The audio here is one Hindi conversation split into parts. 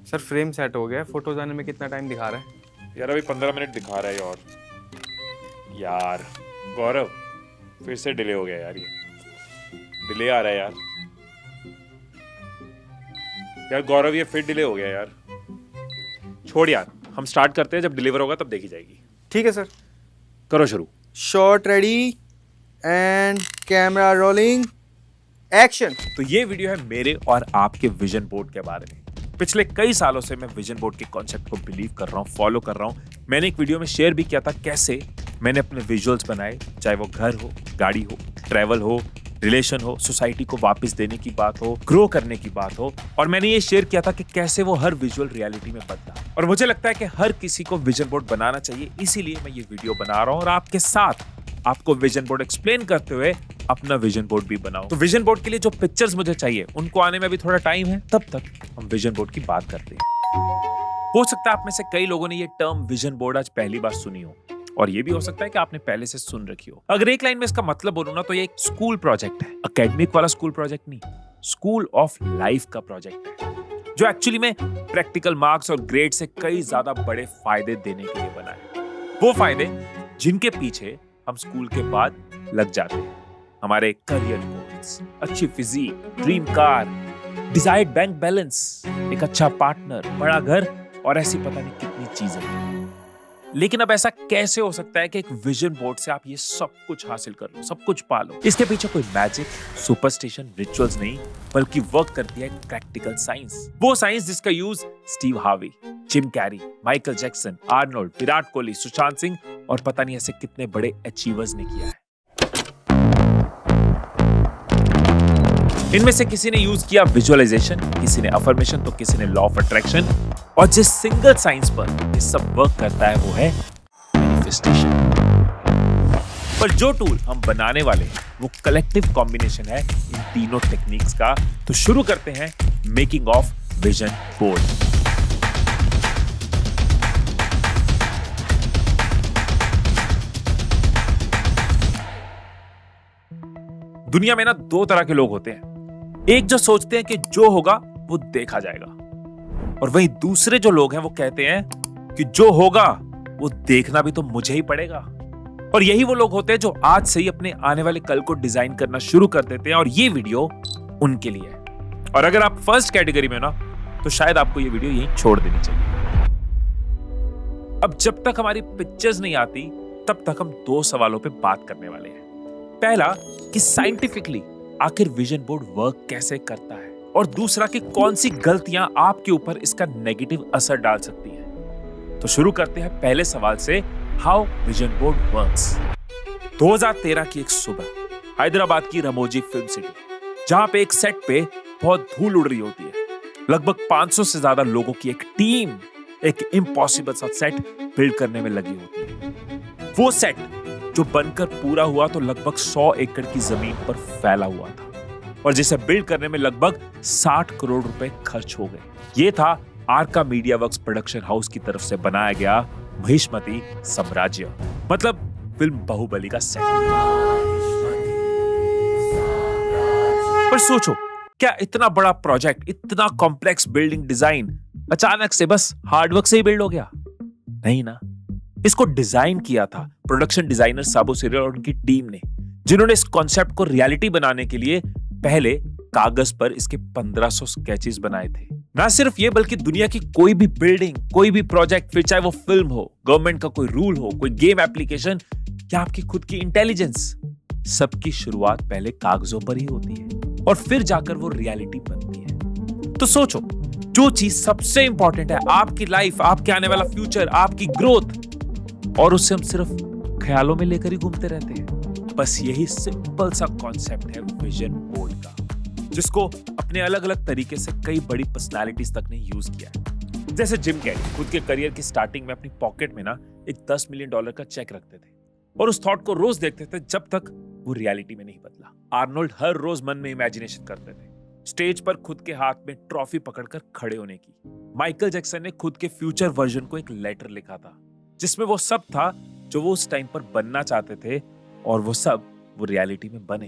सर फ्रेम सेट हो गया है, फोटोज आने में कितना टाइम दिखा रहा है? यार अभी 15 मिनट दिखा रहा है। और यार गौरव फिर से डिले हो गया यार। ये डिले आ रहा है यार। यार गौरव ये फिर डिले हो गया यार। छोड़ यार, हम स्टार्ट करते हैं, जब डिलीवर होगा तब देखी जाएगी। ठीक है सर। करो शुरू। Shot ready and camera rolling, action. तो ये वीडियो है मेरे और आपके विजन बोर्ड के बारे में। पिछले कई सालों से मैं विजन बोर्ड के कॉन्सेप्ट को बिलीव कर रहा हूँ, फॉलो कर रहा हूँ। मैंने एक वीडियो में शेयर भी किया था कैसे मैंने अपने विजुअल्स बनाए, चाहे वो घर हो, गाड़ी हो, ट्रैवल हो, रिलेशन हो, सोसाइटी को वापस देने की बात हो, ग्रो करने की बात हो। और मैंने ये शेयर किया था कि कैसे वो हर विजुअल रियलिटी में बदला। और मुझे लगता है कि हर किसी को विजन बोर्ड बनाना चाहिए, इसीलिए मैं ये वीडियो बना रहा हूँ और आपके साथ आपको विजन बोर्ड एक्सप्लेन करते हुए अपना विजन बोर्ड भी बनाओ। तो विजन बोर्ड के लिए जो पिक्चर्स मुझे चाहिए उनको आने में अभी थोड़ा टाइम है, तब तक हम विजन बोर्ड की बात करते हैं। हो सकता है आप में से कई लोगों ने ये टर्म विजन बोर्ड आज पहली बार सुनी हो, और ये भी हो सकता है कि आपने पहले से सुन रखी हो। अगर एक लाइन में इसका मतलब बोलूं ना, तो ये एक स्कूल प्रोजेक्ट है। एकेडमिक वाला स्कूल प्रोजेक्ट नहीं, स्कूल ऑफ लाइफ का प्रोजेक्ट है, जो एक्चुअली में प्रैक्टिकल मार्क्स और ग्रेड से कई ज्यादा बड़े फायदे देने के लिए बना है। वो फायदे जिनके पीछे हम स्कूल के बाद लग जाते हैं। हमारे करियर गोल्स, अच्छी physique, dream car, desired bank balance, एक अच्छा पार्टनर, बड़ा घर और ऐसी पता नहीं कितनी चीजें। लेकिन अब ऐसा कैसे हो सकता है कि एक विजन बोर्ड से आप ये सब कुछ हासिल कर लो, सब कुछ पा लो? इसके पीछे कोई मैजिक, सुपरस्टिशन, रिचुअल्स नहीं, बल्कि वर्क करती है प्रैक्टिकल साइंस। वो साइंस जिसका use Steve Harvey, Jim Carrey, Michael Jackson, Arnold, Virat Kohli, Sushant Singh और पता नहीं ऐसे कितने बड़े अचीवर्स ने किया है। इनमें से किसी ने यूज किया विजुअलाइजेशन, किसी ने अफर्मेशन, तो किसी ने लॉ ऑफ अट्रैक्शन। और जिस सिंगल साइंस पर ये सब वर्क करता है वो है मैनिफेस्टेशन। पर जो टूल हम बनाने वाले हैं वो कलेक्टिव कॉम्बिनेशन है इन तीनों टेक्निक्स का। तो शुरू करते हैं मेकिंग ऑफ विजन बोर्ड। दुनिया में ना दो तरह के लोग होते हैं। एक जो सोचते हैं कि जो होगा वो देखा जाएगा, और वहीं दूसरे जो लोग हैं वो कहते हैं कि जो होगा वो देखना भी तो मुझे ही पड़ेगा। और यही वो लोग होते हैं जो आज से ही अपने आने वाले कल को डिजाइन करना शुरू कर देते हैं, और ये वीडियो उनके लिए है। और अगर आप फर्स्ट कैटेगरी में हो ना, तो शायद आपको ये वीडियो यहीं छोड़ देनी चाहिए। अब जब तक हमारी पिक्चर्स नहीं आती तब तक हम दो सवालों पे बात करने वाले हैं। पहला कि साइंटिफिकली आखिर विजन बोर्ड वर्क कैसे करता है, और दूसरा कि कौन सी गलतियां आपके ऊपर इसका नेगेटिव असर डाल सकती है। तो शुरू करते हैं पहले सवाल से, हाउ विजन बोर्ड वर्क्स। 2013 की एक सुबह हैदराबाद की रामोजी फिल्म सिटी, जहां पे एक सेट पे बहुत धूल उड़ रही होती है। लगभग 500 से ज्यादा लोगों की एक टीम एक इम्पॉसिबल सा सेट बिल्ड करने में लगी होती है। वो सेट जो बनकर पूरा हुआ तो लगभग 100 एकड़ की जमीन पर फैला हुआ था, और जिसे बिल्ड करने में लगभग 60 करोड़ रुपए खर्च हो गए। ये था आर्का मीडिया वर्क्स प्रोडक्शन हाउस की तरफ से बनाया गया महिष्मती साम्राज्य, मतलब फिल्म बाहुबली का सेट। पर सोचो, क्या इतना बड़ा प्रोजेक्ट, इतना कॉम्प्लेक्स बिल्डिंग डिजाइन अचानक से बस हार्डवर्क से ही बिल्ड हो गया? नहीं ना। इसको डिजाइन किया था प्रोडक्शन डिजाइनर साबू सिरियल और उनकी टीम ने, जिन्होंने इस कॉन्सेप्ट को रियलिटी बनाने के लिए पहले कागज पर इसके 1500 स्केचेस बनाए थे। ना सिर्फ ये, बल्कि दुनिया की कोई भी बिल्डिंग, कोई भी प्रोजेक्ट, फिर चाहे वो फिल्म हो, गवर्नमेंट का कोई रूल हो, कोई गेम एप्लीकेशन या आपकी खुद की इंटेलिजेंस, सबकी शुरुआत पहले कागजों पर ही होती है और फिर जाकर वो रियलिटी बनती है। तो सोचो, जो चीज सबसे इंपॉर्टेंट है, आपकी लाइफ, आपके आने वाला फ्यूचर, आपकी ग्रोथ, और उससे हम सिर्फ ख्यालों में लेकर ही घूमते रहते हैं। बस यही सिंपल सा कॉन्सेप्ट है विजन बोर्ड का, जिसको अपने अलग अलग तरीके से कई बड़ी पर्सनालिटीज तक ने यूज किया है। जैसे जिम कैरी खुद के करियर की स्टार्टिंग में अपनी पॉकेट में ना एक $10 मिलियन का चेक रखते थे, और उस थॉट को रोज देखते थे जब तक वो रियलिटी में नहीं बदला। आर्नोल्ड हर रोज मन में इमेजिनेशन करते थे, स्टेज पर खुद के हाथ में ट्रॉफी पकड़कर खड़े होने की। माइकल जैक्सन ने खुद के फ्यूचर वर्जन को एक लेटर लिखा था, जिसमें वो सब था जो वो उस टाइम पर बनना चाहते थे, और वो सब वो रियलिटी में बने।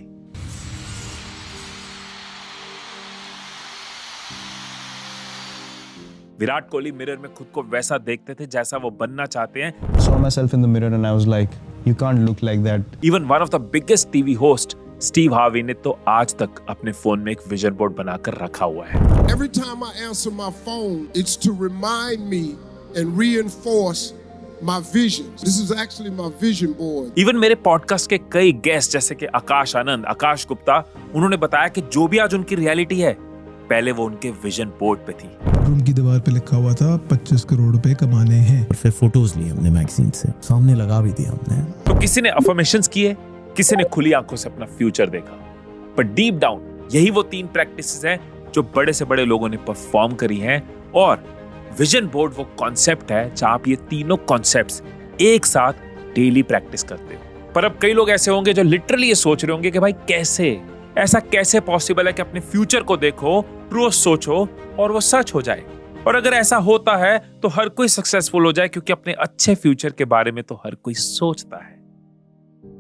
विराट कोहली मिरर में खुद को वैसा देखते थे जैसा वो बनना चाहते हैं. Saw myself in the mirror and I was like, you can't look like that. Even one of the biggest TV host, Steve Harvey ने तो आज तक अपने फोन में एक विजन बोर्ड बनाकर रखा हुआ है. Every time I answer my phone, it's to remind me and reinforce my visions. This is actually my vision board. Even मेरे पॉडकास्ट के कई गेस्ट जैसे कि आकाश आनंद, आकाश गुप्ता, उन्होंने बताया कि जो भी आज उनकी रियलिटी है, पहले वो उनके विजन बोर्ड पे थी. रूम की दीवार पे लिखा हुआ था 25 करोड़ रुपए कमाने हैं. और फिर फोटोज लिए हमने मैगजीन से, सामने लगा भी दिया हमने. तो किसी ने अफर्मेशंस किए, किसी ने खुली आंखों से अपना फ्यूचर देखा. पर डीप डाउन यही वो 3 प्रैक्टिसेस हैं जो बड़े से बड़े लोगों ने परफॉर्म करी हैं. और विजन बोर्ड वो कॉन्सेप्ट है जहां आप ये तीनों कॉन्सेप्ट्स एक साथ डेली प्रैक्टिस करते हो. पर अब कई लोग ऐसे होंगे जो लिटरली ये सोच रहे होंगे कि भाई ऐसा कैसे पॉसिबल है कि अपने फ्यूचर को देखो, रोज सोचो और वो सच हो जाए. और अगर ऐसा होता है तो हर कोई सक्सेसफुल हो जाए, क्योंकि अपने अच्छे फ्यूचर के बारे में तो हर कोई सोचता है.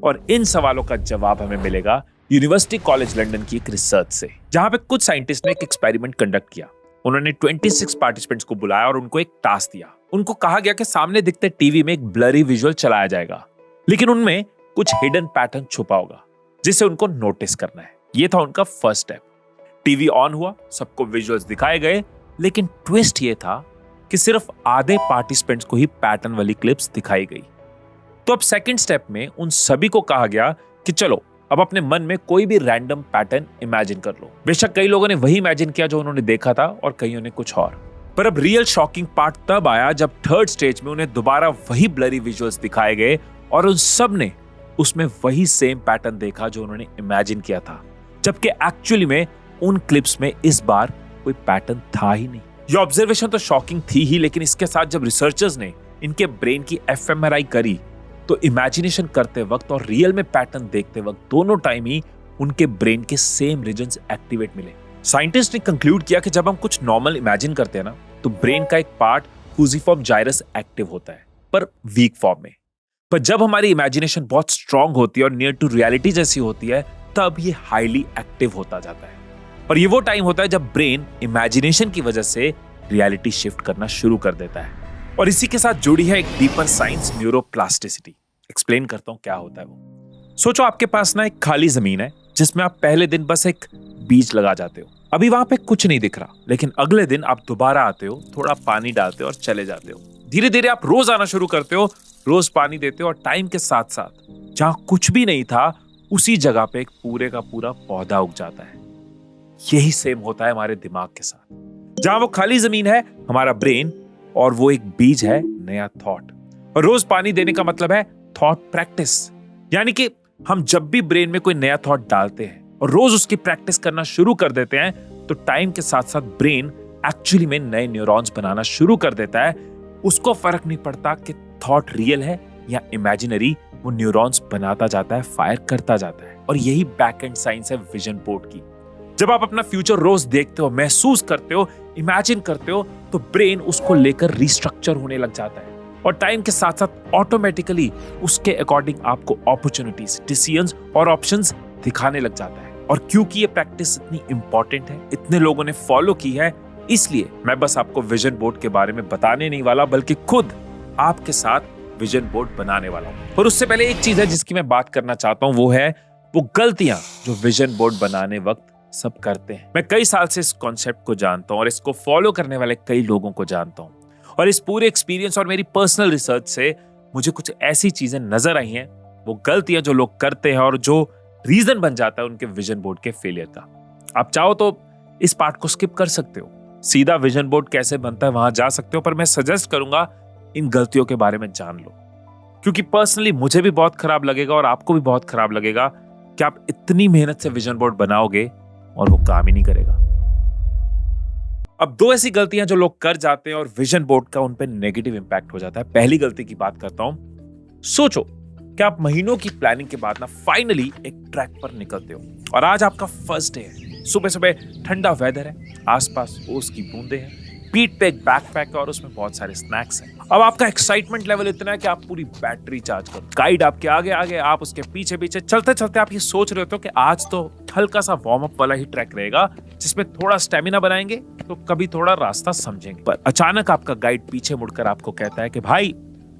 और इन सवालों का जवाब हमें मिलेगा यूनिवर्सिटी कॉलेज लंदन की एक रिसर्च से, जहां पे कुछ साइंटिस्ट ने एक एक्सपेरिमेंट कंडक्ट किया. उन्होंने 26 पार्टिसिपेंट्स को बुलाया और उनको एक टास्क दिया. उनको कहा गया कि सामने दिखते टीवी में एक ब्लरी विजुअल चलाया जाएगा, लेकिन उनमें कुछ हिडन पैटर्न छुपा होगा जिसे उनको नोटिस करना है. ये था उनका फर्स्ट स्टेप. टीवी ऑन हुआ, सबको विजुअल्स दिखाए गए, लेकिन ट्विस्ट ये था कि सिर्फ आधे पार्टिसिपेंट्स को ही पैटर्न वाली क्लिप्स दिखाई गई. तो अब सेकंड स्टेप में उन सभी को कहा गया कि चलो अब अपने मन में कोई भी रैंडम पैटर्न इमेजिन कर लो. बेशक कई लोगों ने वही इमेजिन किया जो उन्होंने देखा था और कईयों ने कुछ और. पर अब रियल शॉकिंग पार्ट तब आया जब थर्ड स्टेज में उन्हें दोबारा वही ब्लरी विजुअल्स दिखाए गए और उन सब ने उसमें वही सेम पैटर्न देखा जो उन्होंने इमेजिन किया था, जबकि एक्चुअली में उन क्लिप्स में इस बार कोई पैटर्न था ही नहीं. ये ऑब्जर्वेशन तो शॉकिंग थी ही, लेकिन इसके साथ जब रिसर्चर्स ने इनके ब्रेन की fMRI करी तो इमेजिनेशन करते वक्त और रियल में पैटर्न देखते वक्त दोनों टाइम ही उनके ब्रेन के सेम रीजन्स एक्टिवेट मिले. साइंटिस्ट ने कंक्लूड किया कि जब हम कुछ नॉर्मल इमेजिन करते हैं ना, तो ब्रेन का एक पार्ट फ्यूजिफॉर्म जाइरस एक्टिव होता है, पर वीक फॉर्म में. पर जब हमारी इमेजिनेशन बहुत स्ट्रांग होती है और नियर टू रियलिटी जैसी होती है, तब ये हाईली एक्टिव होता जाता है. और ये वो टाइम होता है जब ब्रेन इमेजिनेशन की वजह से रियलिटी शिफ्ट करना शुरू कर देता है. और इसी के साथ जुड़ी है एक डीपर साइंस, न्यूरोप्लास्टिसिटी. एक्सप्लेन करता हूं क्या होता है वो. सोचो आपके पास ना एक खाली जमीन है जिसमें आप पहले दिन बस एक बीज लगा जाते हो. अभी वहां पे कुछ नहीं दिख रहा, लेकिन अगले दिन आप दोबारा आते हो, थोड़ा पानी डालते हो और चले जाते हो. धीरे धीरे आप रोज आना शुरू करते हो, रोज पानी देते हो और टाइम के साथ साथ जहां कुछ भी नहीं था उसी जगह पे एक पूरे का पूरा पौधा उग जाता है. यही सेम होता है हमारे दिमाग के साथ. जहां वो खाली जमीन है हमारा ब्रेन, और वो एक बीज है नया थॉट. और रोज पानी देने का मतलब है थॉट प्रैक्टिस. यानी कि हम जब भी ब्रेन में कोई नया थॉट डालते हैं और रोज उसकी प्रैक्टिस करना शुरू कर देते हैं, तो टाइम के साथ साथ ब्रेन एक्चुअली में नए न्यूरॉन्स बनाना शुरू कर देता है. उसको फर्क नहीं पड़ता कि थॉट रियल है या इमेजिनरी, वो न्यूरॉन्स बनाता जाता है, फायर करता जाता है. और यही बैक एंड साइंस है विजन बोर्ड की. जब आप अपना फ्यूचर रोज देखते हो, महसूस करते हो, इमेजिन करते हो, तो ब्रेन उसको लेकर रिस्ट्रक्चर होने लग जाता है. और टाइम के साथ साथ ऑटोमेटिकली उसके अकॉर्डिंग आपको अपॉर्चुनिटीज, डिसीजंस और ऑप्शंस दिखाने लग जाता है. और क्योंकि ये प्रैक्टिस इतनी इंपॉर्टेंट है, इतने लोगों ने फॉलो की है, इसलिए मैं बस आपको विजन बोर्ड के बारे में बताने नहीं वाला, बल्कि खुद आपके साथ विजन बोर्ड बनाने वाला हूं. और उससे पहले एक चीज है जिसकी मैं बात करना चाहता हूं, वो है वो गलतियां जो विजन बोर्ड बनाने वक्त सब करते हैं. मैं कई साल से इस कॉन्सेप्ट को जानता हूं और इसको फॉलो करने वाले कई लोगों को जानता हूं. और इस पूरे एक्सपीरियंस और मेरी पर्सनल रिसर्च से मुझे कुछ ऐसी चीजें नजर आई हैं, वो गलतियां जो लोग करते हैं और जो रीजन बन जाता है उनके विजन बोर्ड के फेलियर का. आप चाहो तो इस पार्ट को स्किप कर सकते हो, सीधा विजन बोर्ड कैसे बनता है वहां जा सकते हो. पर मैं सजेस्ट करूंगा इन गलतियों के बारे में जान लो, क्योंकि पर्सनली मुझे भी बहुत खराब लगेगा और आपको भी बहुत खराब लगेगा कि आप इतनी मेहनत से विजन बोर्ड बनाओगे और वो काम ही नहीं करेगा. अब 2 ऐसी गलतियां जो लोग कर जाते हैं और विजन बोर्ड का उन पे नेगेटिव इंपैक्ट हो जाता है. पहली गलती की बात करता हूं. सोचो कि आप महीनों की प्लानिंग के बाद ना फाइनली एक ट्रैक पर निकलते हो और आज आपका फर्स्ट डे है. सुबह सुबह ठंडा वेदर है, आसपास ओस की बूंदें हैं, पीठ पे एक बैकपैक है और उसमें बहुत सारे स्नैक्स हैं। अब आपका एक्साइटमेंट लेवल इतना है कि आप पूरी बैटरी चार्ज करो। गाइड आपके आगे आगे, आप उसके पीछे पीछे। चलते चलते आप ये सोच रहे हो कि आज तो हल्का सा वार्म अप वाला ही ट्रैक रहेगा जिसमें थोड़ा स्टेमिना बनाएंगे तो कभी थोड़ा रास्ता समझेंगे। पर अचानक आपका गाइड पीछे मुड़कर आपको कहता है कि भाई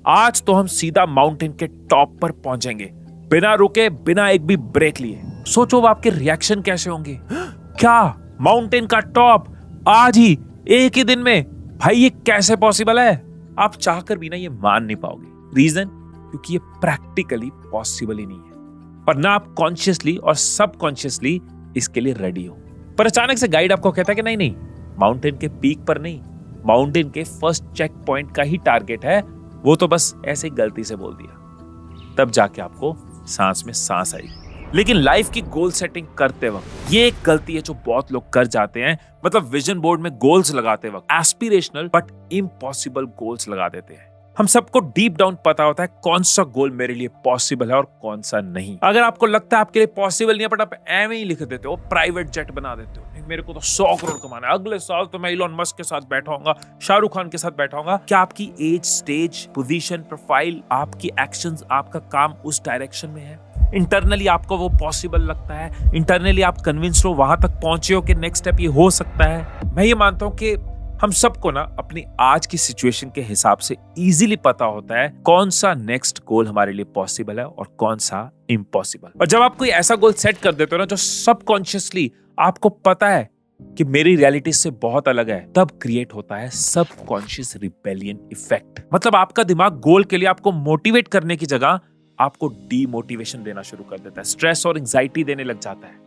आज तो हम सीधा माउंटेन के टॉप पर पहुंचेंगे, बिना रुके, बिना एक भी ब्रेक लिए। सोचो आपके रिएक्शन कैसे होंगे। क्या माउंटेन का टॉप आज ही, एक ही दिन में? भाई ये कैसे पॉसिबल है? आप चाहकर भी ना ये मान नहीं पाओगे। रीजन? क्योंकि ये प्रैक्टिकली पॉसिबल ही नहीं है, पर ना आप कॉन्शियसली और सबकॉन्शियसली इसके लिए रेडी हो। पर अचानक से गाइड आपको कहता है कि नहीं नहीं, माउंटेन के पीक पर नहीं, माउंटेन के फर्स्ट चेक पॉइंट का ही टारगेट है, वो तो बस ऐसे ही गलती से बोल दिया। तब जाके आपको सांस में सांस आएगी। लेकिन लाइफ की गोल सेटिंग करते वक्त ये एक गलती है जो बहुत लोग कर जाते हैं। मतलब विजन बोर्ड में गोल्स लगाते वक्त एस्पिरेशनल बट इम्पॉसिबल गोल्स लगा देते हैं। हम सबको डीप डाउन पता होता है कौन सा गोल मेरे लिए पॉसिबल है और कौन सा नहीं। अगर आपको लगता है आपके लिए पॉसिबल नहीं है बट आप एवं ही लिख देते हो, प्राइवेट जेट बना देते हो, नहीं मेरे को तो 100 करोड़ कमाना है, अगले साल तो मैं इलॉन मस्क के साथ बैठा हूंगा, शाहरुख खान के साथ बैठा हूंगा। क्या आपकी एज, स्टेज, पोजीशन, प्रोफाइल, आपकी एक्शंस, आपका काम उस डायरेक्शन में है? इंटरनली आपको वो पॉसिबल लगता है? इंटरनली आप कन्विंस्ड हो, वहां तक पहुंचे हो कि नेक्स्ट स्टेप ये हो सकता है? मैं ये मानता हूं कि हम सबको ना अपनी आज की सिचुएशन के हिसाब से इजीली पता होता है कौन सा नेक्स्ट गोल हमारे लिए पॉसिबल है और कौन सा इम्पॉसिबल। और जब आप कोई ऐसा गोल सेट कर देते हो ना जो सबकॉन्शियसली आपको पता है कि मेरी रियलिटी से बहुत अलग है, तब क्रिएट होता है सबकॉन्शियस रिबेलियन इफेक्ट। मतलब आपका दिमाग गोल के लिए आपको मोटिवेट करने की जगह आपको डीमोटिवेशन देना शुरू कर देता है, स्ट्रेस और एंजाइटी देने लग जाता है।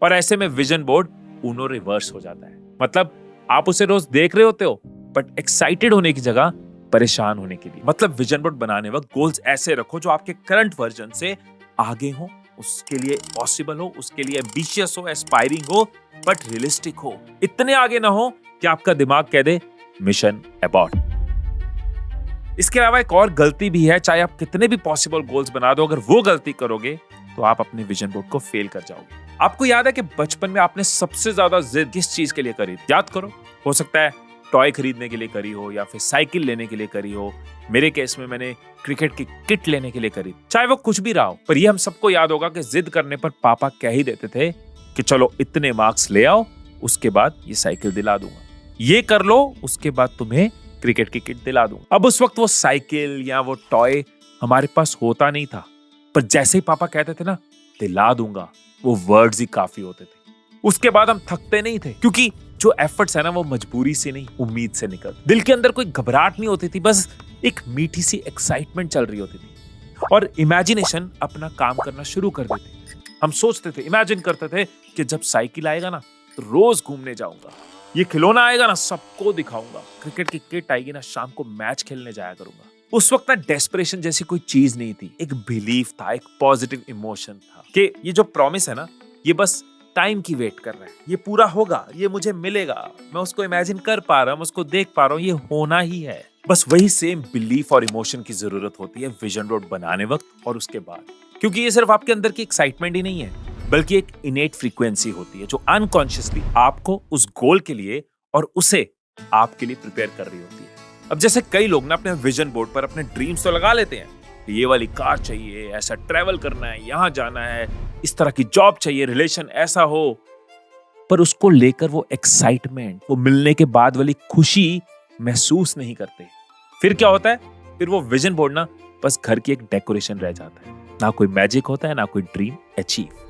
और ऐसे में विजन बोर्ड उनो रिवर्स हो जाता है। मतलब आप उसे रोज देख रहे होते हो बट एक्साइटेड होने की जगह परेशान होने के लिए। मतलब विजन बोर्ड बनाने वक्त गोल्स ऐसे रखो जो आपके करंट वर्जन से आगे हो, उसके लिए पॉसिबल हो, उसके लिए एम्बिशियस हो, एस्पायरिंग हो, बट रियलिस्टिक हो। इतने आगे ना हो कि आपका दिमाग कह दे मिशन अबॉर्ट। इसके अलावा एक और गलती भी है, चाहे आप कितने भी पॉसिबल गोल्स बना दो, अगर वो गलती करोगे तो आप अपने विजन बोर्ड को फेल कर जाओगे। आपको याद है कि बचपन में आपने सबसे ज्यादा जिद किस चीज के लिए करी थी? याद करो। हो सकता है टॉय खरीदने के लिए करी हो या फिर साइकिल लेने के लिए करी हो। मेरे केस में मैंने क्रिकेट की किट लेने के लिए करी, चाहे वो कुछ भी रहा हो। पर ये हम सबको याद होगा कि जिद करने पर पापा कह ही देते थे कि चलो इतने मार्क्स ले आओ, उसके बाद ये साइकिल दिला दूंगा, ये कर लो, उसके बाद तुम्हें क्रिकेट की किट दिला दूंगा। अब उस वक्त वो साइकिल या वो टॉय हमारे पास होता नहीं था, पर जैसे ही पापा कहते थे ना दिला दूंगा, वो वर्ड्स ही काफी होते थे। उसके बाद हम थकते नहीं थे, क्योंकि जो एफर्ट्स है ना वो मजबूरी से नहीं, उम्मीद से निकल। दिल के अंदर कोई घबराहट नहीं होती थी, बस एक मीठी सी एक्साइटमेंट चल रही होती थी और इमेजिनेशन अपना काम करना शुरू कर देती। हम सोचते थे, इमेजिन करते थे कि जब साइकिल आएगा ना तो रोज घूमने जाऊंगा, ये खिलौना आएगा ना सबको दिखाऊंगा, क्रिकेट की किट आएगी ना शाम को मैच खेलने जाया करूंगा। उस वक्त ना डेस्परेशन जैसी कोई चीज नहीं थी, एक बिलीफ था, एक पॉजिटिव इमोशन था कि ये जो प्रॉमिस है ना ये बस टाइम की वेट कर रहा है, ये पूरा होगा, ये मुझे मिलेगा, मैं उसको इमेजिन कर पा रहा हूं, मैं उसको देख पा रहा हूं, ये होना ही है। बस वही सेम बिलीफ और इमोशन की जरूरत होती है विजन बोर्ड बनाने वक्त और उसके बाद, क्योंकि ये सिर्फ आपके अंदर की एक्साइटमेंट ही नहीं है, बल्कि एक इनेट फ्रीक्वेंसी होती है जो अनकॉन्शियसली आपको उस गोल के लिए और उसे आपके लिए प्रिपेयर कर रही होती है। अब जैसे कई लोग ना अपने विजन बोर्ड पर अपने ड्रीम्स तो लगा लेते हैं, ये वाली कार चाहिए, ऐसा ट्रैवल करना है, यहां जाना है, इस तरह की जॉब चाहिए, रिलेशन ऐसा हो, पर उसको लेकर वो एक्साइटमेंट, वो मिलने के बाद वाली खुशी महसूस नहीं करते। फिर क्या होता है? फिर वो विजन बोर्ड ना बस घर की एक डेकोरेशन रह जाता है, ना कोई मैजिक होता है, ना कोई ड्रीम अचीव।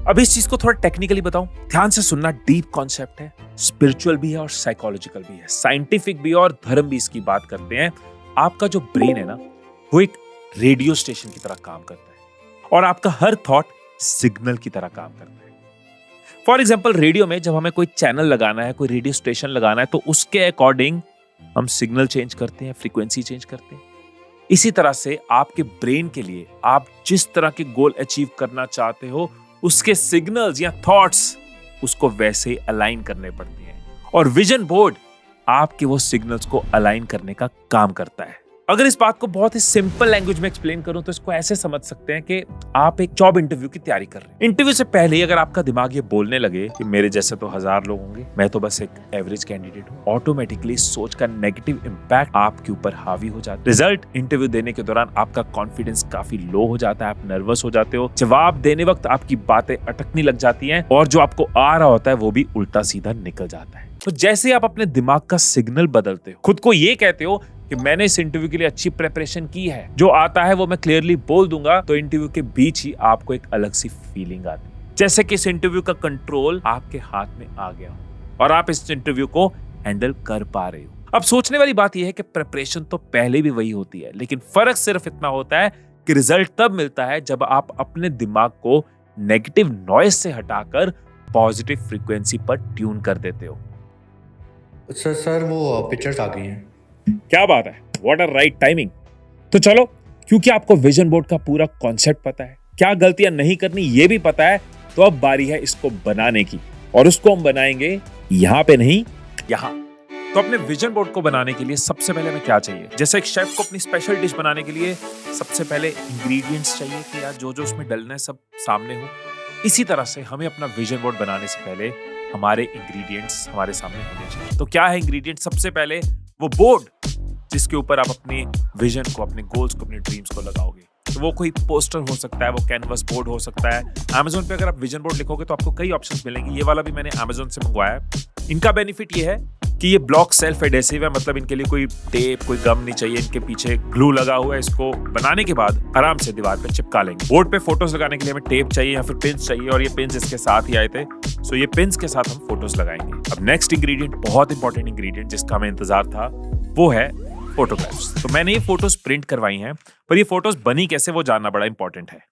अब इस चीज को थोड़ा टेक्निकली बताऊं, ध्यान से सुनना, डीप कॉन्सेप्ट है, स्पिरिचुअल भी है और साइकोलॉजिकल भी है, साइंटिफिक भी है और धर्म भी इसकी बात करते हैं। आपका जो ब्रेन है ना वो एक रेडियो स्टेशन की तरह काम करता है और आपका हर थॉट सिग्नल की तरह काम करता है। फॉर एग्जाम्पल, रेडियो में जब हमें कोई चैनल लगाना है, कोई रेडियो स्टेशन लगाना है, तो उसके अकॉर्डिंग हम सिग्नल चेंज करते हैं, फ्रीक्वेंसी चेंज करते हैं। इसी तरह से आपके ब्रेन के लिए आप जिस तरह के गोल अचीव करना चाहते हो, उसके सिग्नल्स या थॉट्स उसको वैसे अलाइन करने पड़ते हैं और विजन बोर्ड आपके वो सिग्नल्स को अलाइन करने का काम करता है। अगर इस बात को बहुत ही सिंपल लैंग्वेज में एक्सप्लेन करूं तो इसको ऐसे समझ सकते हैं कि आप एक जॉब इंटरव्यू की तैयारी कर रहे हैं। इंटरव्यू से पहले ही अगर आपका दिमाग ये बोलने लगे कि मेरे जैसे तो 1000 लोग होंगे, मैं तो बस एक एवरेज कैंडिडेट हूं, ऑटोमेटिकली सोच का नेगेटिव इंपैक्ट आपके ऊपर हावी हो जाता है। रिजल्ट इंटरव्यू देने के दौरान आपका कॉन्फिडेंस काफी लो हो जाता है, आप नर्वस हो जाते हो, जवाब देने वक्त आपकी बातें अटकने लग जाती हैं और जो आपको आ रहा होता है वो भी उल्टा सीधा निकल जाता है। तो जैसे ही आप अपने दिमाग का सिग्नल बदलते हो, खुद को ये कहते हो कि मैंने इस इंटरव्यू के लिए अच्छी प्रिपरेशन की है, जो आता है वो मैं क्लियरली बोल दूंगा, तो इंटरव्यू के बीच ही आपको एक अलग सी फीलिंग आती है, जैसे कि इस इंटरव्यू का कंट्रोल आपके हाथ में आ गया हो और आप इस इंटरव्यू को हैंडल कर पा रहे हो। अब सोचने वाली बात यह है कि प्रिपरेशन तो पहले भी वही होती है, लेकिन फर्क सिर्फ इतना होता है कि रिजल्ट तब मिलता है जब आप अपने दिमाग को नेगेटिव नॉइज से हटाकर पॉजिटिव फ्रीक्वेंसी पर ट्यून कर देते हो। सर वो पिक्चर्स आ गई हैं। क्या बात है, व्हाट अ राइट टाइमिंग। तो चलो, क्योंकि आपको विजन बोर्ड का पूरा कॉन्सेप्ट पता है, क्या गलतियां नहीं करनी ये भी पता है, तो अब बारी है इसको बनाने की, और उसको हम बनाएंगे यहाँ पे नहीं, यहाँ। तो अपने विजन बोर्ड को बनाने के लिए सबसे पहले हमें क्या चाहिए? जैसे एक शेफ को अपनी स्पेशल डिश बनाने के लिए सबसे पहले इंग्रेडिएंट्स चाहिए कि यार जो जो उसमें डलना है सब सामने हो। इसी तरह से हमें अपना विजन बोर्ड बनाने से पहले हमारे इंग्रेडिएंट्स हमारे सामने होने चाहिए। तो क्या है इंग्रेडिएंट? सबसे पहले वो बोर्ड जिसके ऊपर आप अपने विजन को, अपने गोल्स को, अपने ड्रीम्स को लगाओगे। तो वो कोई पोस्टर हो सकता है, वो कैनवस बोर्ड हो सकता है। Amazon पे अगर आप विजन बोर्ड लिखोगे तो आपको कई ऑप्शंस मिलेंगे। ये वाला भी मैंने Amazon से मंगवाया है। इनका बेनिफिट ये है कि ये ब्लॉक सेल्फ एडेसिव है, मतलब इनके लिए कोई टेप, कोई गम नहीं चाहिए, इनके पीछे ग्लू लगा हुआ है। इसको बनाने के बाद आराम से दीवार पे चिपका लेंगे। बोर्ड पे फोटोज लगाने के लिए हमें टेप चाहिए या फिर पिन्स चाहिए, और ये पिन्स इसके साथ ही आए थे, सो ये पिन्स के साथ हम फोटोज लगाएंगे। अब नेक्स्ट इंग्रेडिएंट, बहुत इंपॉर्टेंट इंग्रेडिएंट जिसका हमें इंतजार था, वो है फोटोग्राफ्स। तो मैंने ये फोटोज प्रिंट करवाई हैं, पर ये फोटोज बनी कैसे वो जानना बड़ा इंपॉर्टेंट है।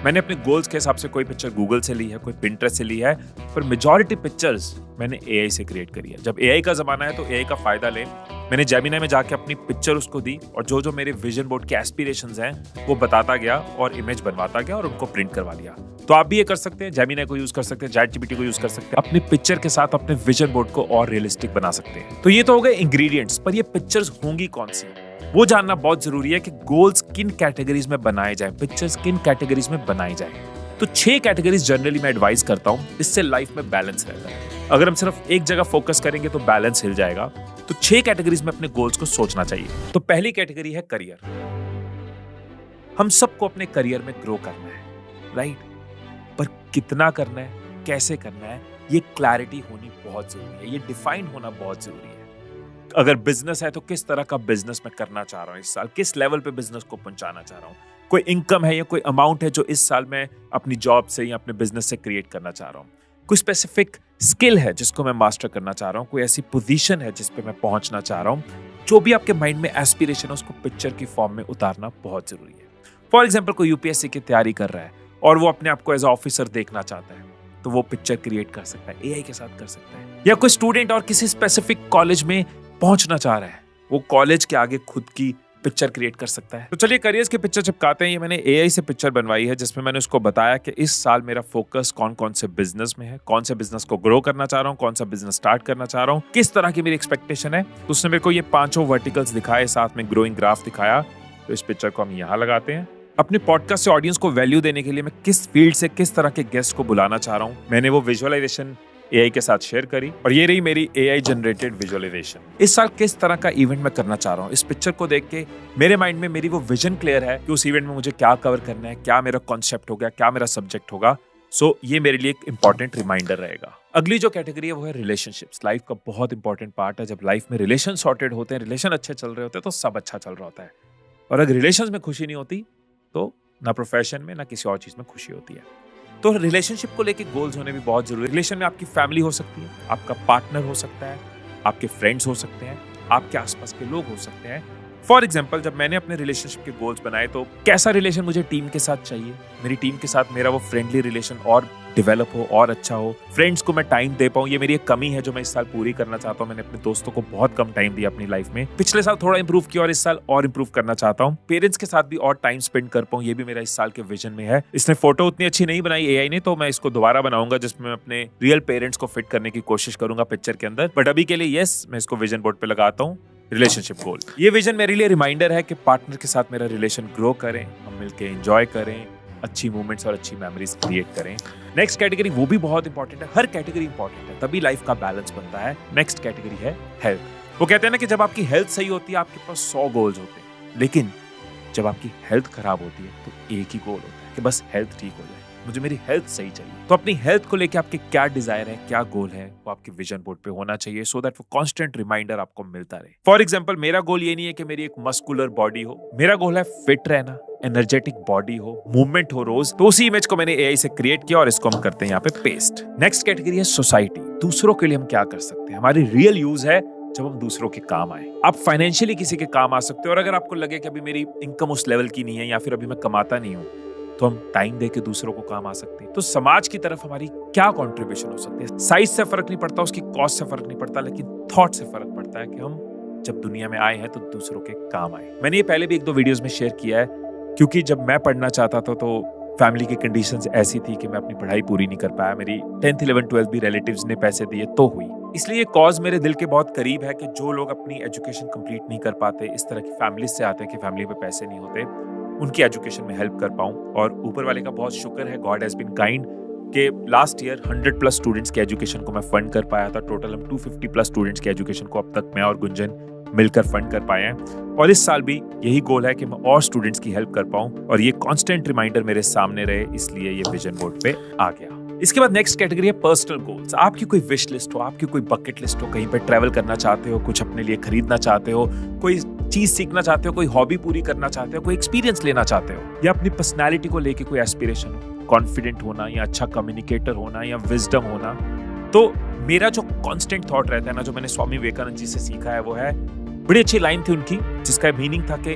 मैंने अपने गोल्स के हिसाब से कोई पिक्चर गूगल से ली है, कोई पिंटरेस्ट से ली है, पर मेजॉरिटी पिक्चर्स मैंने एआई से क्रिएट करी है। जब एआई का जमाना है तो एआई का फायदा लें। मैंने जेमिनाई में जाके अपनी पिक्चर उसको दी और जो जो मेरे विजन बोर्ड के एस्पिरेशंस हैं वो बताता गया और इमेज बनवाता गया और उनको प्रिंट करवा लिया। तो आप भी ये कर सकते हैं, जेमिनाई को यूज कर सकते हैं, चैटजीपीटी को यूज कर सकते हैं, अपनी पिक्चर के साथ अपने विजन बोर्ड को और रियलिस्टिक बना सकते हैं। तो ये तो हो गए इंग्रेडिएंट्स, पर ये पिक्चर्स होंगी कौन सी वो जानना बहुत जरूरी है कि गोल्स किन कैटेगरीज में बनाए जाएं, पिक्चर्स किन कैटेगरीज में बनाई जाएं। तो 6 कैटेगरीज जनरली मैं एडवाइस करता हूं, इससे लाइफ में बैलेंस रहता है। अगर हम सिर्फ एक जगह फोकस करेंगे तो बैलेंस हिल जाएगा। तो 6 कैटेगरीज में अपने गोल्स को सोचना चाहिए। तो पहली कैटेगरी है करियर। हम सबको अपने करियर में ग्रो करना है, राइट? पर कितना करना है, कैसे करना है, ये क्लैरिटी होनी बहुत जरूरी है, ये डिफाइन होना बहुत जरूरी है। अगर बिजनेस है तो किस तरह का बिजनेस मैं करना चाह रहा हूँ इस साल, किस लेवल पे बिजनेस को पहुंचाना चाह रहा हूँ, कोई इनकम है या कोई अमाउंट है जो इस साल मैं अपनी जॉब से या अपने बिजनेस से क्रिएट करना चाह रहा हूँ, कोई स्पेसिफिक स्किल है जिसको मैं मास्टर करना चाह रहा हूँ, कोई ऐसी पोजीशन है जिस पे मैं पहुंचना चाह रहा हूँ। जो भी आपके माइंड में एस्पिरेशन है उसको पिक्चर की फॉर्म में उतारना बहुत जरूरी है। फॉर एग्जाम्पल कोई यूपीएससी की तैयारी कर रहा है और वो अपने आप को एज ऑफिसर देखना चाहता है, तो वो पिक्चर क्रिएट कर सकता है, एआई के साथ कर सकता है। या कोई स्टूडेंट और किसी स्पेसिफिक कॉलेज में पहुंचना चाह रहा है, वो कॉलेज के आगे खुद की पिक्चर क्रिएट कर सकता है। तो चलिए करियर्स की पिक्चर चिपकाते हैं। ये मैंने एआई से पिक्चर बनवाई है जिसमें मैंने उसको बताया कि इस साल मेरा फोकस कौन कौन से बिजनेस में है, कौन से बिजनेस को ग्रो करना चाह रहा हूँ, कौन सा बिजनेस स्टार्ट करना चाह रहा हूँ, किस तरह की मेरी एक्सपेक्टेशन है। तो उसने मेरे को ये 5 वर्टिकल्स दिखाए, साथ में ग्रोइंग ग्राफ दिखाया। तो इस पिक्चर को हम यहाँ लगाते हैं। अपने पॉडकास्ट से ऑडियंस को वैल्यू देने के लिए मैं किस फील्ड से किस तरह के गेस्ट को बुलाना चाह रहा हूँ, मैंने वो विजुअलाइजेशन एआई के साथ शेयर करी और ये रही मेरी एआई जनरेटेड विजुअलाइजेशन। इस साल किस तरह का इवेंट मैं करना चाह रहा हूँ, इस पिक्चर को देख के मेरे माइंड में मेरी वो विजन क्लियर है कि उस इवेंट में मुझे क्या कवर करना है, क्या मेरा कॉन्सेप्ट होगा, क्या मेरा सब्जेक्ट होगा। सो ये मेरे लिए एक इंपॉर्टेंट रिमाइंडर रहेगा। अगली जो कैटेगरी है वो है रिलेशनशिप्स। लाइफ का बहुत इंपॉर्टेंट पार्ट है। जब लाइफ में रिलेशन सॉर्टेड होते हैं, रिलेशन अच्छे चल रहे होते हैं, तो सब अच्छा चल रहा होता है। और अगर रिलेशन में खुशी नहीं होती तो ना प्रोफेशन में ना किसी और चीज में खुशी होती है। तो रिलेशनशिप को लेके गोल्स होने भी बहुत जरूरी है। रिलेशन में आपकी फैमिली हो सकती है, आपका पार्टनर हो सकता है, आपके फ्रेंड्स हो सकते हैं, आपके आसपास के लोग हो सकते हैं। फॉर एग्जाम्पल, जब मैंने अपने रिलेशनशिप के गोल्स बनाए तो कैसा रिलेशन मुझे टीम के साथ चाहिए, मेरी टीम के साथ मेरा वो फ्रेंडली रिलेशन और डेवलप हो और अच्छा हो, फ्रेंड्स को मैं टाइम दे पाऊं। ये मेरी एक कमी है जो मैं इस साल पूरी करना चाहता हूं। मैंने अपने दोस्तों को बहुत कम टाइम दिया अपनी लाइफ में। पिछले साल थोड़ा इंप्रूव किया और इस साल और इंप्रूव करना चाहता हूं। पेरेंट्स के साथ भी और टाइम स्पेंड कर पाऊं, ये भी मेरा इस साल के विजन में है। इसने फोटो उतनी अच्छी नहीं बनाई एआई ने, तो मैं इसको दोबारा बनाऊंगा जिसमें मैं अपने रियल पेरेंट्स को फिट करने की कोशिश करूंगा पिक्चर के अंदर। बट अभी के लिए यस, मैं इसको विजन बोर्ड पे लगाता हूँ रिलेशनशिप गोल। ये विजन मेरे लिए रिमाइंडर है कि पार्टनर के साथ मेरा रिलेशन ग्रो करें, हम मिलके एंजॉय करें, अच्छी मोमेंट्स और अच्छी मेमोरीज क्रिएट करें। नेक्स्ट कैटेगरी वो भी बहुत इंपॉर्टेंट है, हर कैटेगरी इंपॉर्टेंट है, तभी लाइफ का बैलेंस बनता है। नेक्स्ट कैटेगरी है हेल्थ। वो कहते हैं ना कि जब आपकी हेल्थ सही होती है आपके पास 100 गोल्स होते हैं, लेकिन जब आपकी हेल्थ खराब होती है तो एक ही गोल होता है कि बस हेल्थ ठीक हो जाए, मुझे मेरी हेल्थ सही चाहिए। तो अपनी हेल्थ को लेके आपके क्या डिजायर है, क्या गोल है, वो आपके विजन बोर्ड पे होना चाहिए, सो दैट वो कांस्टेंट रिमाइंडर आपको मिलता रहे। फॉर एग्जांपल, मेरा गोल ये नहीं है कि मेरी एक मस्कुलर बॉडी हो, मेरा गोल है फिट रहना, एनर्जेटिक बॉडी हो, मूवमेंट हो रोज। तो उसी इमेज को मैंने एआई से क्रिएट किया और इसको हम करते हैं यहाँ पे पेस्ट। नेक्स्ट कैटेगरी है सोसाइटी। दूसरों के लिए हम क्या कर सकते हैं, हमारी रियल यूज है जब हम दूसरों के काम आए। आप फाइनेंशियली किसी के काम आ सकते हो, और अगर आपको लगे कि अभी मेरी इनकम उस लेवल की नहीं है या फिर अभी मैं कमाता नहीं हूँ, तो हम टाइम दे के दूसरों को काम आ सकते हैं। तो समाज की तरफ हमारी क्या कंट्रीब्यूशन हो सकती है। साइज से फर्क नहीं पड़ता, उसकी कॉस्ट से फर्क नहीं पड़ता, लेकिन थॉट से फर्क पड़ता है कि हम जब दुनिया में आए हैं तो दूसरों के काम आए। मैंने ये पहले भी 1-2 वीडियोस में शेयर किया है, क्योंकि जब मैं पढ़ना चाहता था तो फैमिली की कंडीशंस ऐसी थी कि मैं अपनी पढ़ाई पूरी नहीं कर पाया। मेरी 10th 11th 12th भी रिलेटिव्स ने पैसे दिए तो हुई। इसलिए ये कॉज मेरे दिल के बहुत करीब है कि जो लोग अपनी एजुकेशन कंप्लीट नहीं कर पाते, इस तरह की फैमिली से आते हैं कि फैमिली में पैसे नहीं होते, उनकी एजुकेशन में हेल्प कर पाऊं। और ऊपर वाले का बहुत शुक्र है, गॉड हैज बीन काइंड, कि लास्ट ईयर 100+ स्टूडेंट्स की एजुकेशन को मैं फंड कर पाया था। टोटल हम 250+ स्टूडेंट्स की एजुकेशन को अब तक मैं और गुंजन मिलकर फंड कर पाए हैं। और इस साल भी यही गोल है कि मैं और स्टूडेंट्स की हेल्प कर पाऊं, और ये कांस्टेंट रिमाइंडर मेरे सामने रहे, इसलिए ये विजन बोर्ड पे आ गया। इसके बाद नेक्स्ट कैटेगरी है पर्सनल गोल्स। आपकी कोई विश लिस्ट हो, आपकी कोई बकेट लिस्ट हो, कहीं पे ट्रैवल करना चाहते हो, कुछ अपने लिए खरीदना चाहते हो, कोई चीज सीखना चाहते हो, कोई हॉबी पूरी करना चाहते हो, कोई एक्सपीरियंस लेना चाहते हो, या अपनी पर्सनैलिटी को लेके कोई एस्पिरेशन हो, कॉन्फिडेंट होना या अच्छा कम्युनिकेटर होना या विजडम होना। तो मेरा जो कांस्टेंट थॉट रहता है ना, जो मैंने स्वामी विवेकानंद जी से सीखा है, वो है, बड़ी अच्छी लाइन थी उनकी जिसका मीनिंग था कि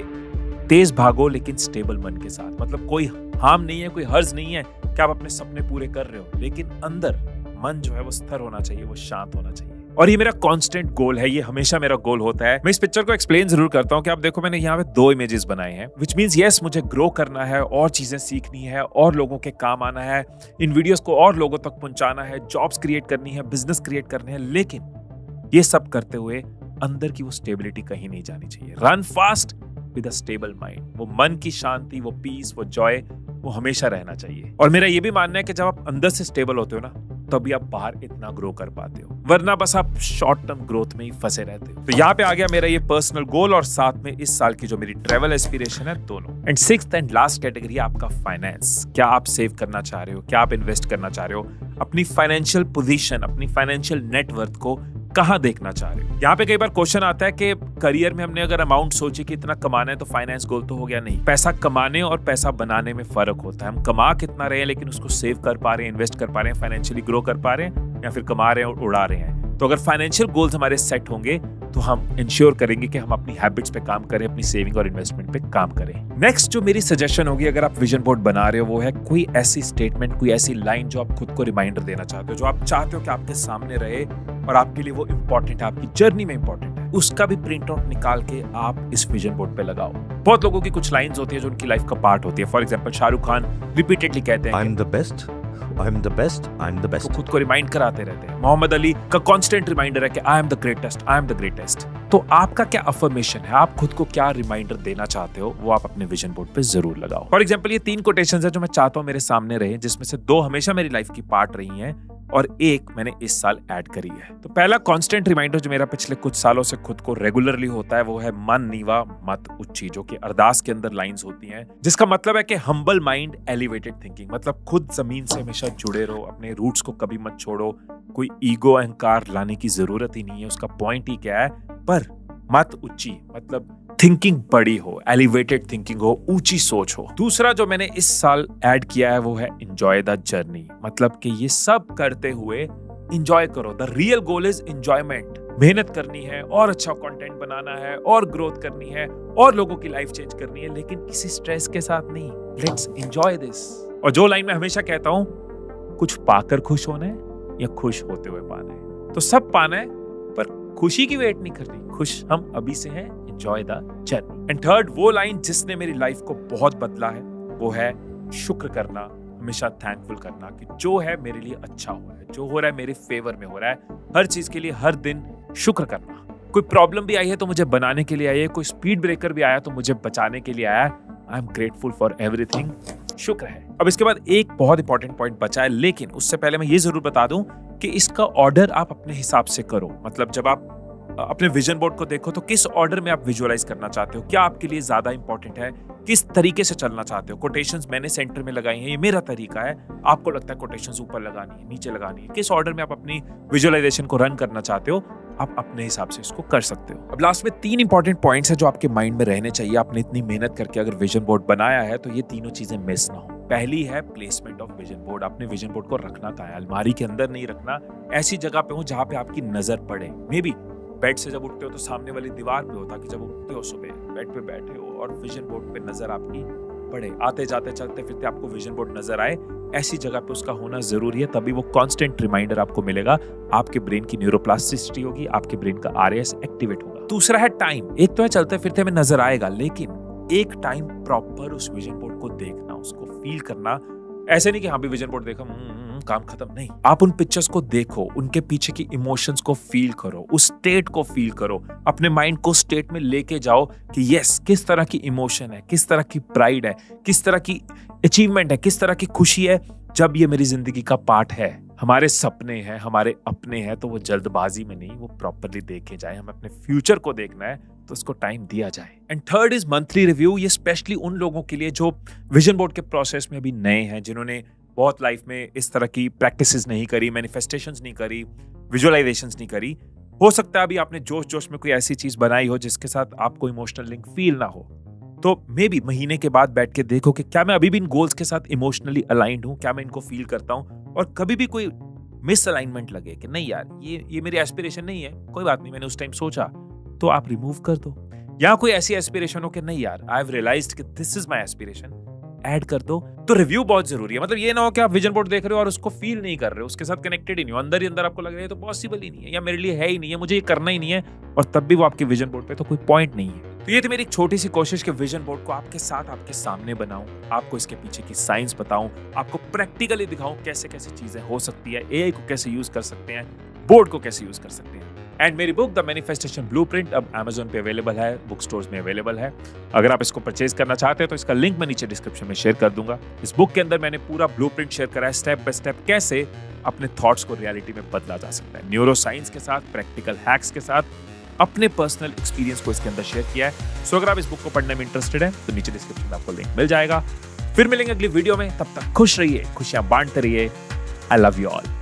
तेज भागो लेकिन स्टेबल मन के साथ। मतलब कोई हार्म नहीं है, कोई हर्ज नहीं है कि आप अपने सपने पूरे कर रहे हो, लेकिन अंदर मन जो है वो स्थिर होना चाहिए, वो शांत होना चाहिए। और ये मेरा कांस्टेंट गोल है, ये हमेशा मेरा गोल होता है। मैं इस पिक्चर को एक्सप्लेन जरूर करता हूँ कि आप देखो, मैंने यहाँ पे 2 इमेजेस बनाए हैं, विच मींस यस, मुझे ग्रो करना है, और चीजें सीखनी है, और लोगों के काम आना है, इन वीडियोस को और लोगों तक पहुंचाना है, जॉब्स क्रिएट करनी है, बिजनेस क्रिएट करने हैं, लेकिन ये सब करते हुए अंदर की वो स्टेबिलिटी कहीं नहीं जानी चाहिए। Run fast with a stable mind. वो मन की शांति, वो पीस, वो जॉय, वो हमेशा रहना चाहिए। और मेरा ये भी मानना है कि जब आप अंदर से स्टेबल होते हो ना, तभी आप बाहर इतना ग्रो कर पाते हो, वरना बस आप शॉर्ट टर्म ग्रोथ में ही फंसे रहते हो। तो यहाँ पे आ गया मेरा ये पर्सनल गोल, और साथ में इस साल की जो मेरी ट्रैवल एस्पिरेशन है, दोनों। And 6th and last category आपका फाइनेंस। क्या आप सेव करना चाह रहे हो, क्या आप इन्वेस्ट करना चाह रहे हो, अपनी फाइनेंशियल पोजीशन, अपनी फाइनेंशियल नेटवर्थ को कहां देखना चाह रहे हो। यहाँ पे कई बार क्वेश्चन आता है कि करियर में हमने अगर अमाउंट सोची कि इतना कमाना है तो फाइनेंस गोल तो हो गया। नहीं, पैसा कमाने और पैसा बनाने में फर्क होता है। हम कमा कितना रहे हैं, लेकिन उसको सेव कर पा रहे हैं, इन्वेस्ट कर पा रहे हैं, फाइनेंशियली ग्रो कर पा रहे हैं, या फिर कमा रहे हैं और उड़ा रहे हैं। तो अगर फाइनेंशियल गोल्स हमारे सेट होंगे तो हम इंश्योर करेंगे कि हम अपनी हैबिट्स पे काम करें, अपनी सेविंग और इन्वेस्टमेंट पे काम करें। नेक्स्ट जो मेरी सजेशन होगी, अगर आप विजन बोर्ड बना रहे हो, वो है कोई ऐसी स्टेटमेंट, कोई ऐसी लाइन जो आप खुद को रिमाइंडर देना चाहते हो, जो आप चाहते हो कि आपके सामने रहे और आपके लिए वो इंपॉर्टेंट है, आपकी जर्नी में इंपॉर्टेंट है। उसका भी प्रिंट आउट निकाल के आप इस विजन बोर्ड पे लगाओ। बहुत लोगों की कुछ लाइंस होती है जो उनकी लाइफ का पार्ट होती है। For example, Shahrukh Khan repeatedly कहते हैं, I am the best, I am the best, I am the best. खुद को रिमाइंड कराते रहते हैं। मोहम्मद अली का कांस्टेंट रिमाइंडर है कि I am the greatest, I am the greatest. तो आपका क्या अफर्मेशन है, आप खुद को क्या रिमाइंडर देना चाहते हो, वो आप अपने विजन बोर्ड पे जरूर लगाओ। फॉर एग्जांपल, ये 3 कोटेशंस है जो मैं चाहता हूं मेरे सामने रहे, जिसमें से 2 हमेशा मेरी लाइफ की पार्ट रही हैं और 1 मैंने इस साल ऐड करी है। तो पहला कांस्टेंट रिमाइंडर जो मेरा पिछले कुछ सालों से खुद को रेगुलरली होता है, वो है मन नीवा मत ऊंची, जो कि अरदास के अंदर लाइंस होती हैं, जिसका मतलब है कि हम्बल माइंड, एलिवेटेड थिंकिंग। मतलब खुद जमीन से हमेशा जुड़े रहो, अपने रूट्स को कभी मत छोड़ो। कोई ईगो, अहंकार लाने की जरूरत ही नहीं है, उसका पॉइंट ही क्या है, पर मत ऊंची, मतलब थिंकिंग बड़ी हो, एलिवेटेड थिंकिंग हो, ऊंची सोच हो। दूसरा जो मैंने इस साल ऐड किया है, वो है एंजॉय द जर्नी। मतलब कि ये सब करते हुए एंजॉय करो। The real goal is enjoyment. मेहनत करनी है, और अच्छा कंटेंट बनाना है, और ग्रोथ करनी है, और लोगों की लाइफ चेंज करनी है, लेकिन किसी स्ट्रेस के साथ नहीं। Let's enjoy this. और जो लाइन मैं हमेशा कहता हूं, कुछ पाकर खुश होना है या खुश होते हुए पाना है। तो सब पाना है, पर खुशी की वेट नहीं करनी। खुश हम अभी से हैं, enjoy the journey. And third, वो लाइन जिसने मेरी लाइफ को बहुत बदला है, वो है शुक्र करना, हमेशा थैंकफुल करना कि जो है मेरे लिए अच्छा हो रहा है, जो हो रहा है मेरे फेवर में हो रहा है। हर चीज के लिए हर दिन शुक्र करना। कोई प्रॉब्लम भी आई है तो मुझे बनाने के लिए आई है, कोई स्पीड ब्रेकर भी आया तो मुझे बचाने के लिए आया। I am grateful for everything. शुक्र है। अब इसके बाद एक बहुत इंपॉर्टेंट पॉइंट बचा है, लेकिन उससे पहले मैं ये जरूर बता दूं कि इसका ऑर्डर आप अपने हिसाब से करो। मतलब जब आप अपने विजन बोर्ड को देखो तो किस ऑर्डर में आप विजुअलाइज करना चाहते हो, क्या आपके लिए ज्यादा इंपॉर्टेंट है, किस तरीके से चलना चाहते हो। कोटेशंस मैंने सेंटर में लगाई हैं, ये मेरा तरीका है, आपको लगता है कोटेशंस ऊपर लगानी है, नीचे लगानी है, किस ऑर्डर में आप अपनी विजुअलाइजेशन को रन करना चाहते हो, आप अपने हिसाब से इसको कर सकते हो। अब लास्ट में 3 इंपॉर्टेंट पॉइंट्स है जो आपके माइंड में रहने चाहिए। आपने इतनी मेहनत करके अगर विजन बोर्ड बनाया है तो ये तीनों चीजें मिस ना हो। पहली है प्लेसमेंट ऑफ विजन बोर्ड। आपने विजन बोर्ड को रखना कहाँ है? अलमारी के अंदर नहीं रखना, ऐसी जगह पे हो जहां पे आपकी नजर पड़े। मे बी बेड से जब उठते हो तो सामने वाली दीवार पे हो, ताकि जब उठते हो सुबह बेड पे बैठे हो और विजन बोर्ड पे नजर आपकी पड़े, आते जाते चलते फिरते आपको विजन बोर्ड नजर आए, ऐसी जगह पे उसका होना जरूरी है। तभी वो कांस्टेंट रिमाइंडर आपको मिलेगा, आपके ब्रेन की न्यूरोप्लास्टिसिटी होगी, आपके ब्रेन का आरएएस एक्टिवेट होगा। दूसरा है टाइम। एक तो है चलते फिरते हमें नजर आएगा, लेकिन एक टाइम प्रॉपर उस विजन बोर्ड को देखना, उसको फील करना। ऐसे नहीं कि हाँ भी विजन बोर्ड देखा काम खत्म, नहीं। आप उन पिक्चर्स को देखो, उनके पीछे की इमोशंस को फील करो, उस स्टेट को फील करो, अपने माइंड को स्टेट में लेके जाओ कि यस किस तरह की इमोशन है, किस तरह की प्राइड है, किस तरह की अचीवमेंट है, किस तरह की खुशी है जब ये मेरी जिंदगी का पार्ट है। हमारे सपने हैं, हमारे अपने हैं, तो वो जल्दबाजी में नहीं, वो प्रॉपरली देखे जाए। हमें अपने फ्यूचर को देखना है तो उसको टाइम दिया जाए। And third is monthly review. ये स्पेशली उन लोगों के लिए जो विजन बोर्ड के प्रोसेस में भी नए हैं, जिन्होंने बहुत लाइफ में इस तरह की प्रैक्टिसेस नहीं करी, मैनिफेस्टेशंस नहीं करी, विजुअलाइजेशंस नहीं करी। हो सकता है अभी आपने जोश जोश में कोई ऐसी चीज बनाई हो जिसके साथ आपको इमोशनल लिंक फील ना हो, तो मे बी महीने के बाद बैठ के देखो कि क्या मैं अभी भी इन गोल्स के साथ इमोशनली अलाइंड हूं, क्या मैं इनको फील करता हूं, और कभी भी कोई मिस अलाइनमेंट लगे कि नहीं यार ये मेरी एस्पिरेशन नहीं है, कोई बात नहीं, मैंने उस टाइम सोचा, तो आप रिमूव कर दो। या कोई ऐसी एस्पिरेशन हो कि नहीं यार आई हैव रियलाइज्ड कि this is my aspiration, add कर दो। तो रिव्यू बहुत जरूरी है। मतलब ये ना हो कि आप विजन बोर्ड देख रहे हो और उसको फील नहीं कर रहे हो, उसके साथ कनेक्टेड ही नहीं हो, अंदर ही अंदर आपको लग रहा है तो पॉसिबल ही नहीं है, या मेरे लिए है ही नहीं है, मुझे ये करना ही नहीं है, और तब भी वो आपके विजन बोर्ड पे तो कोई पॉइंट नहीं है। तो ये थी मेरी एक छोटी सी कोशिश कि विजन बोर्ड को आपके साथ आपके सामने बनाऊं, आपको इसके पीछे की साइंस बताऊं, आपको प्रैक्टिकली दिखाऊं कैसे कैसे चीजें हो सकती है, एआई को कैसे यूज कर सकते हैं, बोर्ड को कैसे यूज कर सकते हैं। एंड मेरी बुक द मैनिफेस्टेशन ब्लूप्रिंट अब Amazon पे अवेलेबल है, बुक स्टोर्स में अवेलेबल है। अगर आप इसको परचेज करना चाहते हैं तो इसका लिंक मैं नीचे डिस्क्रिप्शन में शेयर कर दूंगा। इस बुक के अंदर मैंने पूरा ब्लूप्रिंट शेयर करा है, स्टेप बाय स्टेप कैसे अपने थॉट्स को रियलिटी में बदला जा सकता है, न्यूरो साइंस के साथ, प्रैक्टिकल हैक्स के साथ, अपने पर्सनल एक्सपीरियंस को इसके अंदर शेयर किया है। सो अगर आप इस बुक को पढ़ने में इंटरेस्टेड हैं तो नीचे डिस्क्रिप्शन में आपको लिंक मिल जाएगा। फिर मिलेंगे अगली वीडियो में, तब तक खुश रहिए, खुशियां बांटते रहिए। I love you all.